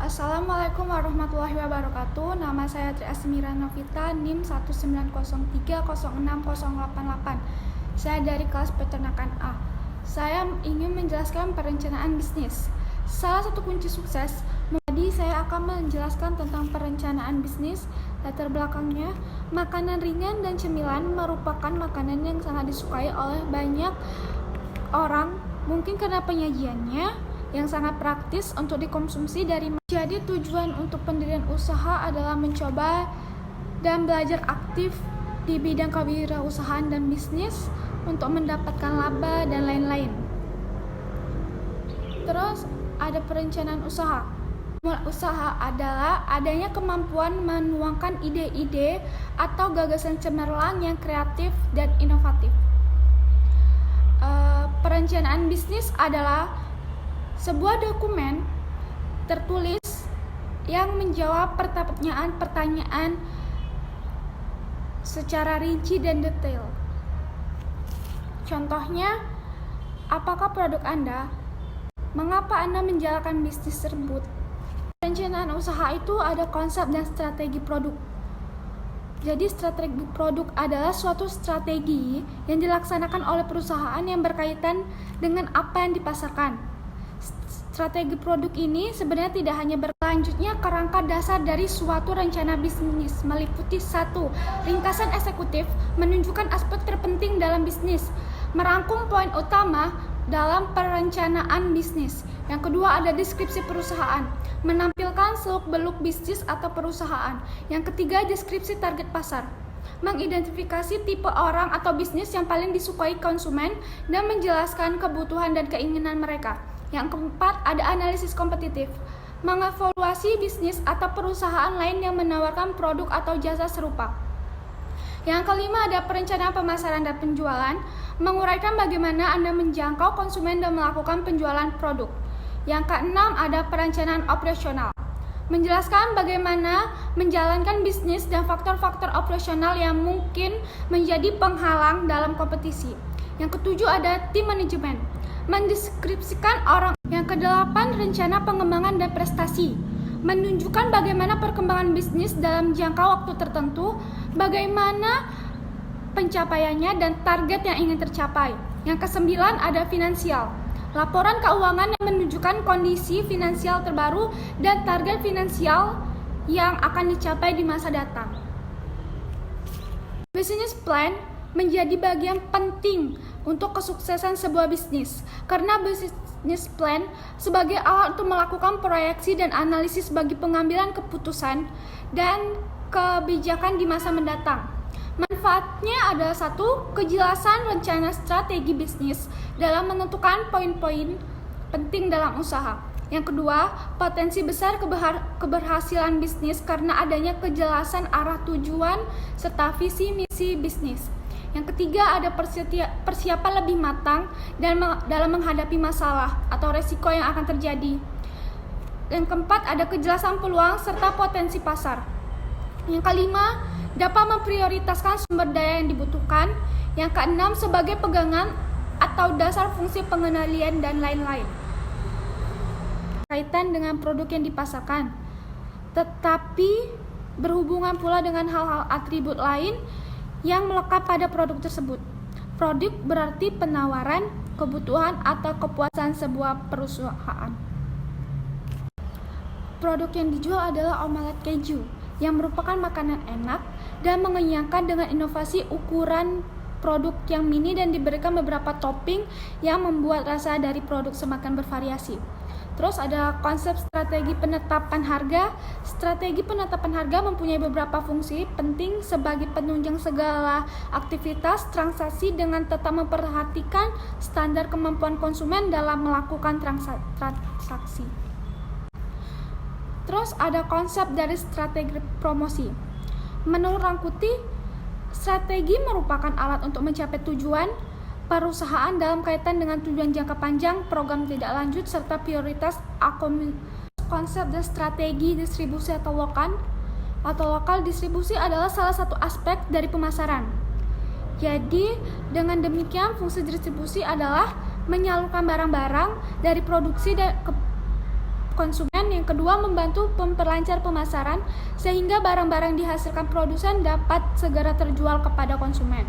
Assalamualaikum warahmatullahi wabarakatuh. Nama saya Tri Asmira Novita, NIM 190306088. Saya dari kelas peternakan A. Saya ingin menjelaskan perencanaan bisnis. Salah satu kunci sukses. Jadi saya akan menjelaskan tentang perencanaan bisnis. Latar belakangnya, makanan ringan dan cemilan merupakan makanan yang sangat disukai oleh banyak orang, mungkin karena penyajiannya yang sangat praktis untuk dikonsumsi dari. Jadi tujuan untuk pendirian usaha adalah mencoba dan belajar aktif di bidang kewirausahaan dan bisnis untuk mendapatkan laba dan lain-lain. Terus ada perencanaan usaha. Mulai usaha adalah adanya kemampuan menuangkan ide-ide atau gagasan cemerlang yang kreatif dan inovatif. Perencanaan bisnis adalah sebuah dokumen tertulis yang menjawab pertanyaan-pertanyaan secara rinci dan detail. Contohnya, apakah produk Anda? Mengapa Anda menjalankan bisnis tersebut? Perencanaan usaha itu ada konsep dan strategi produk. Jadi strategi produk adalah suatu strategi yang dilaksanakan oleh perusahaan yang berkaitan dengan apa yang dipasarkan. Strategi produk ini sebenarnya tidak hanya berlanjutnya kerangka dasar dari suatu rencana bisnis meliputi 1. Ringkasan eksekutif menunjukkan aspek terpenting dalam bisnis, merangkum poin utama dalam perencanaan bisnis. Yang kedua ada deskripsi perusahaan, menampilkan seluk-beluk bisnis atau perusahaan. Yang ketiga deskripsi target pasar, mengidentifikasi tipe orang atau bisnis yang paling disukai konsumen dan menjelaskan kebutuhan dan keinginan mereka. Yang keempat ada analisis kompetitif, mengevaluasi bisnis atau perusahaan lain yang menawarkan produk atau jasa serupa. Yang kelima ada perencanaan pemasaran dan penjualan, menguraikan bagaimana Anda menjangkau konsumen dan melakukan penjualan produk. Yang keenam ada perencanaan operasional, menjelaskan bagaimana menjalankan bisnis dan faktor-faktor operasional yang mungkin menjadi penghalang dalam kompetisi. Yang ketujuh ada tim manajemen, mendeskripsikan orang. Yang kedelapan rencana pengembangan dan prestasi, menunjukkan bagaimana perkembangan bisnis dalam jangka waktu tertentu, bagaimana pencapaiannya dan target yang ingin tercapai. Yang kesembilan ada finansial, laporan keuangan yang menunjukkan kondisi finansial terbaru dan target finansial yang akan dicapai di masa datang. Business plan menjadi bagian penting untuk kesuksesan sebuah bisnis, karena business plan sebagai alat untuk melakukan proyeksi dan analisis bagi pengambilan keputusan dan kebijakan di masa mendatang. Manfaatnya adalah 1. Kejelasan rencana strategi bisnis dalam menentukan poin-poin penting dalam usaha. Yang kedua, potensi besar keberhasilan bisnis karena adanya kejelasan arah tujuan serta visi misi bisnis. Yang ketiga ada persiapan lebih matang dalam menghadapi masalah atau resiko yang akan terjadi. Yang keempat ada kejelasan peluang serta potensi pasar. Yang kelima dapat memprioritaskan sumber daya yang dibutuhkan. Yang keenam sebagai pegangan atau dasar fungsi pengendalian dan lain-lain. Kaitan dengan produk yang dipasarkan, tetapi berhubungan pula dengan hal-hal atribut lain yang melekat pada produk tersebut. Produk berarti penawaran, kebutuhan, atau kepuasan sebuah perusahaan. Produk yang dijual adalah omelet keju, yang merupakan makanan enak dan mengenyangkan dengan inovasi ukuran produk yang mini dan diberikan beberapa topping yang membuat rasa dari produk semakin bervariasi. Terus ada konsep strategi penetapan harga. Strategi penetapan harga mempunyai beberapa fungsi penting sebagai penunjang segala aktivitas transaksi dengan tetap memperhatikan standar kemampuan konsumen dalam melakukan transaksi. Terus ada konsep dari strategi promosi. Menurut Rangkuti, strategi merupakan alat untuk mencapai tujuan perusahaan dalam kaitan dengan tujuan jangka panjang, program tidak lanjut, serta prioritas konsep dan strategi distribusi atau lokal distribusi adalah salah satu aspek dari pemasaran. Jadi dengan demikian fungsi distribusi adalah menyalurkan barang-barang dari produksi dan ke konsumen. Yang kedua, membantu memperlancar pemasaran sehingga barang-barang dihasilkan produsen dapat segera terjual kepada konsumen.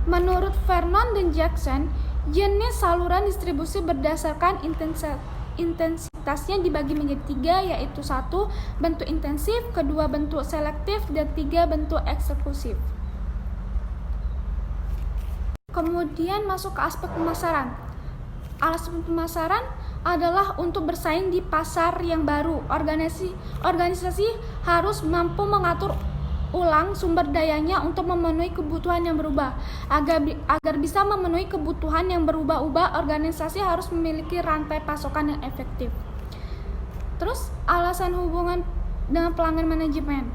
Menurut Vernon dan Jackson, jenis saluran distribusi berdasarkan intensitasnya dibagi menjadi 3, yaitu 1. Bentuk intensif, 2. bentuk selektif, dan 3. bentuk eksklusif. Kemudian masuk ke aspek pemasaran. Aspek pemasaran adalah untuk bersaing di pasar yang baru. Organisasi harus mampu mengatur ulang sumber dayanya untuk memenuhi kebutuhan yang berubah. Agar bisa memenuhi kebutuhan yang berubah-ubah, organisasi harus memiliki rantai pasokan yang efektif. Terus, alasan hubungan dengan pelanggan manajemen.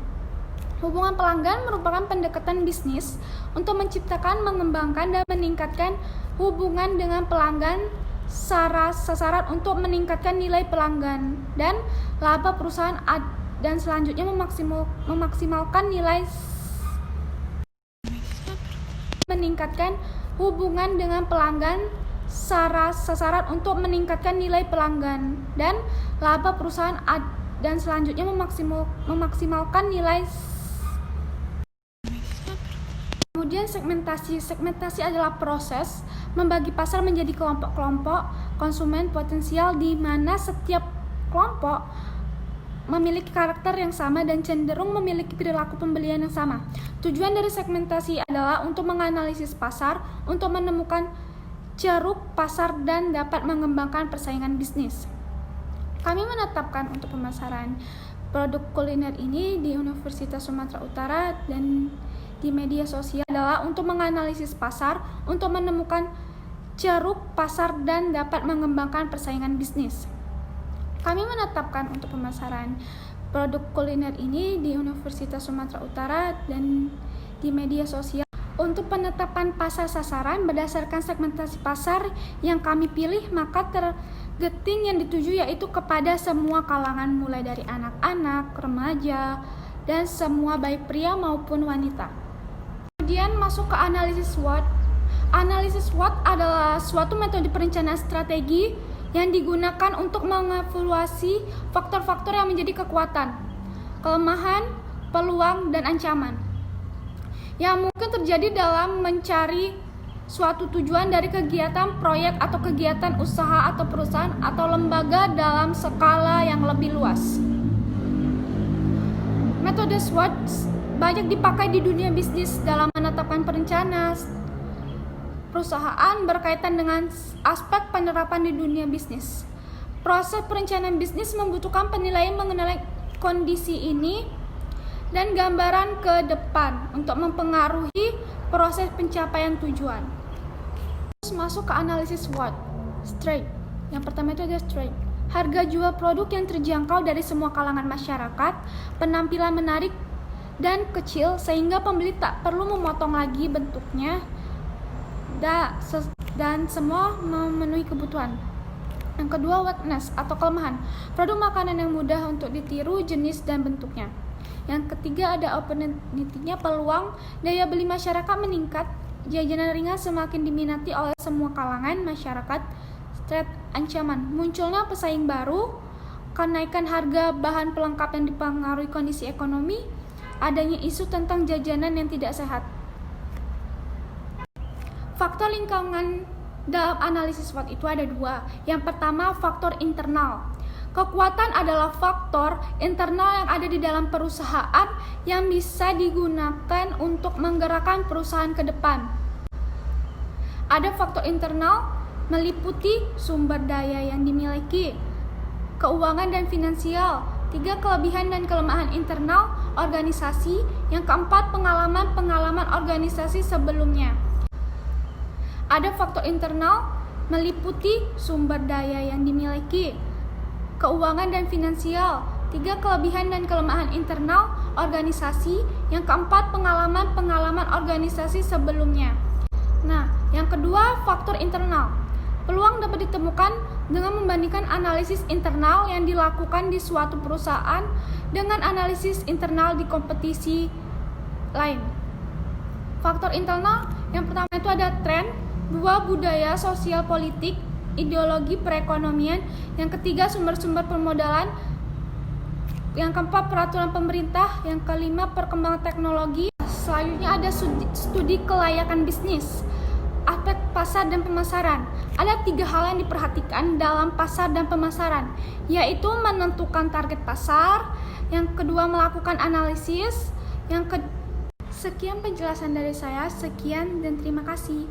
Hubungan pelanggan merupakan pendekatan bisnis untuk menciptakan, mengembangkan, dan meningkatkan hubungan dengan pelanggan secara sasaran untuk meningkatkan nilai pelanggan dan laba perusahaan, dan selanjutnya memaksimalkan nilai meningkatkan hubungan dengan pelanggan secara sasaran untuk meningkatkan nilai pelanggan dan laba perusahaan, dan selanjutnya memaksimalkan nilai. Kemudian segmentasi adalah proses membagi pasar menjadi kelompok-kelompok konsumen potensial di mana setiap kelompok memiliki karakter yang sama dan cenderung memiliki perilaku pembelian yang sama. Tujuan dari segmentasi adalah untuk menganalisis pasar, untuk menemukan ceruk pasar dan dapat mengembangkan persaingan bisnis. Kami menetapkan untuk pemasaran produk kuliner ini di Universitas Sumatera Utara dan di media sosial adalah untuk menganalisis pasar, untuk menemukan ceruk pasar dan dapat mengembangkan persaingan bisnis. Kami menetapkan untuk pemasaran produk kuliner ini di Universitas Sumatera Utara dan di media sosial. Untuk penetapan pasar sasaran berdasarkan segmentasi pasar yang kami pilih, maka targeting yang dituju yaitu kepada semua kalangan mulai dari anak-anak, remaja, dan semua baik pria maupun wanita. Kemudian masuk ke analisis SWOT. Analisis SWOT adalah suatu metode perencanaan strategi yang digunakan untuk mengevaluasi faktor-faktor yang menjadi kekuatan, kelemahan, peluang, dan ancaman yang mungkin terjadi dalam mencari suatu tujuan dari kegiatan, proyek, atau kegiatan usaha atau perusahaan atau lembaga dalam skala yang lebih luas. Metode SWOT banyak dipakai di dunia bisnis dalam menetapkan perencanaan perusahaan berkaitan dengan aspek penerapan di dunia bisnis. Proses perencanaan bisnis membutuhkan penilaian mengenai kondisi ini dan gambaran ke depan untuk mempengaruhi proses pencapaian tujuan. Terus masuk ke analisis SWOT. Straight. Yang pertama itu ada straight. Harga jual produk yang terjangkau dari semua kalangan masyarakat, penampilan menarik dan kecil sehingga pembeli tak perlu memotong lagi bentuknya, dan semua memenuhi kebutuhan. Yang kedua, weakness atau kelemahan. Produk makanan yang mudah untuk ditiru jenis dan bentuknya. Yang ketiga ada opportunity-nya, peluang daya beli masyarakat meningkat, jajanan ringan semakin diminati oleh semua kalangan masyarakat. Threat, ancaman, munculnya pesaing baru, kenaikan harga bahan pelengkap yang dipengaruhi kondisi ekonomi, adanya isu tentang jajanan yang tidak sehat. Faktor lingkungan dalam analisis SWOT itu ada 2. Yang pertama, faktor internal. Kekuatan adalah faktor internal yang ada di dalam perusahaan yang bisa digunakan untuk menggerakkan perusahaan ke depan. Ada faktor internal meliputi sumber daya yang dimiliki, keuangan dan finansial. 3. Kelebihan dan kelemahan internal organisasi. Yang keempat, pengalaman organisasi sebelumnya. Ada faktor internal meliputi sumber daya yang dimiliki, keuangan dan finansial. 3. Kelebihan dan kelemahan internal organisasi. Yang keempat, pengalaman organisasi sebelumnya. Nah, yang kedua, faktor internal. Peluang dapat ditemukan dengan membandingkan analisis internal yang dilakukan di suatu perusahaan dengan analisis internal di kompetisi lain. Faktor internal yang pertama itu ada tren, 2. Budaya sosial politik, ideologi perekonomian. Yang ketiga, sumber-sumber permodalan. Yang keempat, peraturan pemerintah. Yang kelima, perkembangan teknologi. Selanjutnya ada studi kelayakan bisnis, aspek pasar dan pemasaran. Ada 3 hal yang diperhatikan dalam pasar dan pemasaran, yaitu menentukan target pasar, yang kedua melakukan analisis, Sekian penjelasan dari saya, sekian dan terima kasih.